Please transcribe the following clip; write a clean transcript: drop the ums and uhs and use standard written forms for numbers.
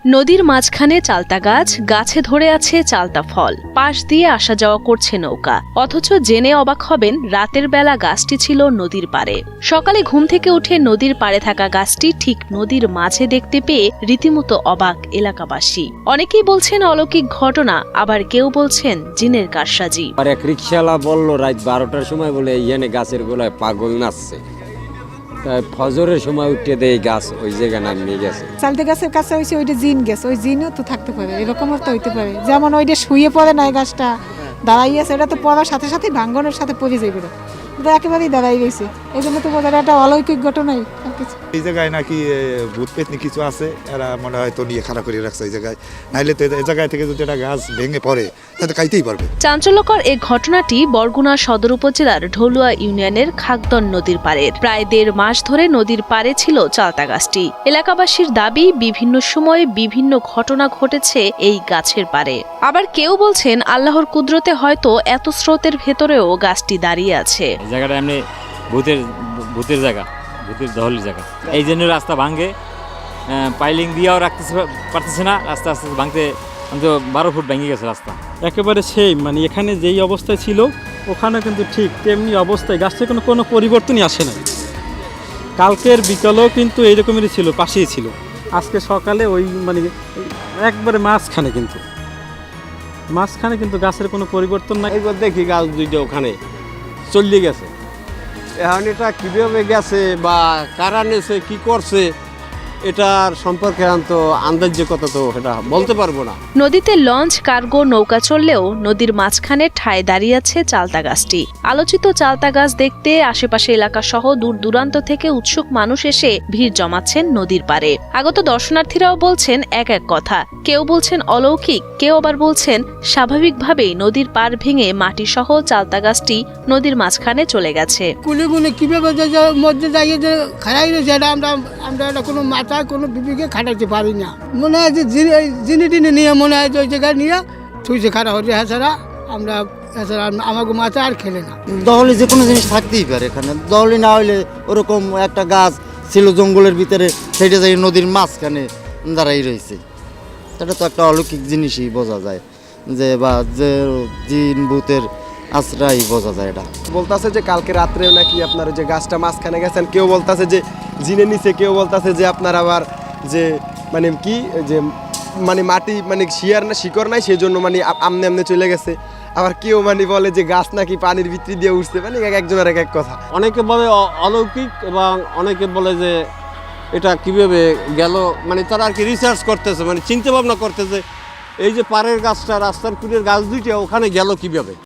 নদীর মাঝখানে চালতা গাছ, গাছে ধরে আছে চালতা ফল, পাশ দিয়ে আসা যাওয়া করছে নৌকা। অথচ জেনে অবাক হবেন, রাতের বেলা গাছটি ছিল নদীর পাড়ে। সকালে ঘুম থেকে উঠে নদীর পাড়ে থাকা গাছটি ঠিক নদীর মাঝে দেখতে পেয়ে রীতিমতো অবাক এলাকাবাসী। অনেকেই বলছেন অলৌকিক ঘটনা, আবার কেউ বলছেন জিনের কারসাজি। আর এক রিক্সাওয়ালা বললো রাত 12টার সময় বলে এখানে গাছের গোলায় পাগল নাচছে। তাই ফজরের সময় উঠে দেয় গাছ ওই জায়গায় নামিয়ে গেছে। চালতে গাছের কাছে হয়েছে ওইটা জিন গেছে, ওই জিনও তো থাকতে পারে, এরকমও তো হইতে পারে। যেমন ওইটা শুয়ে পড়ে না, গাছটা দাঁড়াইয়াছে, এটা তো পড়ার সাথে সাথে ভাঙ্গনের সাথে পড়ে যাবে, এটা একেবারেই দাঁড়াই গেছে। এই জন্য তো বোঝা একটা অলৌকিক ঘটনাই। এই জায়গায় নাকি ভূত পেতনি কিছু আছে, এরা মনে হয় তো নিয়ে খারাপ করে রাখছে এই জায়গায়। নাইলে তো এই জায়গায় থেকে যদি একটা গাছ ভেঙে পড়ে তাহলে খাইতেই পারবে। চাঞ্চল্যকর এই ঘটনাটি বরগুনা সদর উপজেলার ঢলুয়া ইউনিয়নের খাগদন নদীর পাড়ের। প্রায় 1.5 মাস ধরে নদীর পাড়ে ছিল চালতা গাছটি। এলাকাবাসীর দাবি, বিভিন্ন সময়ে বিভিন্ন ঘটনা ঘটেছে এই গাছের পাড়ে। আবার কেউ বলছেন আল্লাহর কুদরতে হয়তো এত স্রোতের ভেতরেও গাছটি দাঁড়িয়ে আছে। জায়গাটা এমনি ভূতের জায়গা, ভূতের দহলের জায়গা। এই জন্য রাস্তা ভাঙে, পাইলিং দিয়েও রাখতে পারতেছে না, রাস্তা আস্তে ভাঙতে 12 ফুট ভেঙে গেছে রাস্তা। একেবারে সেই মানে এখানে যেই অবস্থায় ছিল ওখানে কিন্তু ঠিক তেমনি অবস্থায়, গাছটা কোনো পরিবর্তনই আসে না। কালকের বিকালেও কিন্তু এইরকমেরই ছিল, পাশেই ছিল। আজকে সকালে ওই মানে একবারে মাঝখানে কিন্তু গাছের কোনো পরিবর্তন নাই। এবার দেখি গাছ দুইটা ওখানে চলে গেছে। এখন এটা কীভাবে গেছে বা কারা নেছে, কী করছে, এটার সম্পর্কে আন্দাজে কথা তো এটা বলতে পারবো না। নদীতে লঞ্চ, কার্গো, নৌকা চললেও নদীর মাঝখানে ঠায় দাঁড়িয়ে আছে চালতা গাছটি। আলোচিত চালতা গাছ দেখতে আশেপাশে এলাকা সহ দূর দূরান্ত থেকে উৎসুক মানুষ এসে ভিড় জমাচ্ছেন নদীর পাড়ে। আগত দর্শনার্থীরাও বলছেন এক এক কথা। কেউ বলছেন অলৌকিক, কেউ আবার বলছেন স্বাভাবিকভাবেই নদীর পাড় ভেঙে মাটি সহ চালতা গাছটি নদীর মাঝখানে চলে গেছে। কুলিগুলি কিভাবে মধ্যে দাঁড়িয়ে যে খাড়াই রয়েছে, এটা আমরা কোনো মাথায় কোনো বিবিকে খাটাইতে পারি না। মনে হয় যে জিনি টিনি নিয়ে মনে হয় যে ওই জায়গায় নিয়ে থুইছে খাড়া হচ্ছে, এছাড়া আমরা আমাকে মাথা আর খেলে না। দহলি যে কোনো জিনিস থাকতেই পারে এখানে। দহলি না হইলে ওরকম একটা গাছ ছিল জঙ্গলের ভিতরে, সেটা যাই নদীর মাঝখানে দাঁড়াই রয়েছে। সেটা তো একটা অলৌকিক জিনিসই বোঝা যায়, যে বা যে জিন ভূতের আশ্রয় বোঝা যায়। এটা বলতেছে যে কালকে রাত্রেও নাকি আপনার যে গাছটা মাঝখানে গেছেন, কেউ বলতেছে যে জিনে নিচে, কেউ বলতেছে যে আপনার আবার যে মানে কি যে মানে মাটি মানে শিকড় নাই, সেই জন্য মানে আমনে আমনে চলে গেছে। আবার কেউ মানে বলে যে গাছ নাকি পানির ভিতরে দিয়ে উঠছে, মানে একজনের এক এক কথা। অনেকে বলে অলৌকিক এবং অনেকে বলে যে এটা কিভাবে গেল, মানে তারা আর কি রিসার্চ করতেছে, মানে চিন্তা ভাবনা করতেছে এই যে পাড়ের গাছটা, রাস্তার কুড়ের গাছ দুইটা ওখানে গেল কিভাবে।